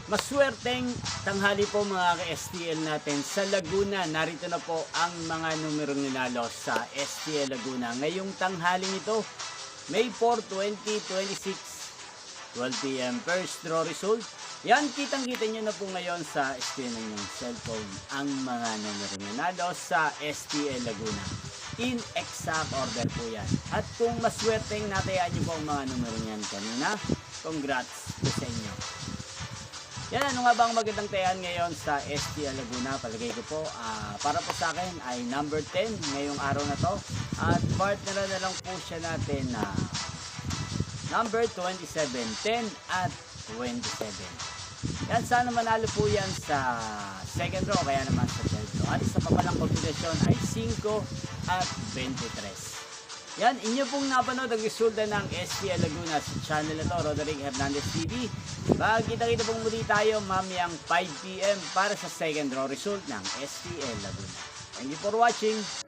Maswerteng tanghali po mga ka-STL natin sa Laguna. Narito na po ang mga numerong ninalo sa STL Laguna. Ngayong tanghaling ito, May 4, 2026, 12 p.m. First draw result. Yan, kitang-kita nyo na po ngayon sa screen ng inyong cellphone ang mga numerong ninalo sa STL Laguna. In exact order po yan. At kung maswerteng natayaan nyo po ang mga numerong yan kanina, congrats po sa inyo. Yan, ano nga ba ang magandang tayan ngayon sa STL Laguna? Palagay ko po, para po sa akin ay number 10 ngayong araw na to. At partner na lang po siya natin na number 27, 10 at 27. Yan, sana manalo po yan sa second row, kaya naman sa third row. At isa pa palang kombinasyon ay 5 at 23. Yan, inyo pong napanood ang resulta ng STL Laguna sa channel na to, Roderick Hernandez TV. Magkita-kita pong muli tayo mamayang 5 p.m. para sa second draw result ng STL Laguna. Thank you for watching.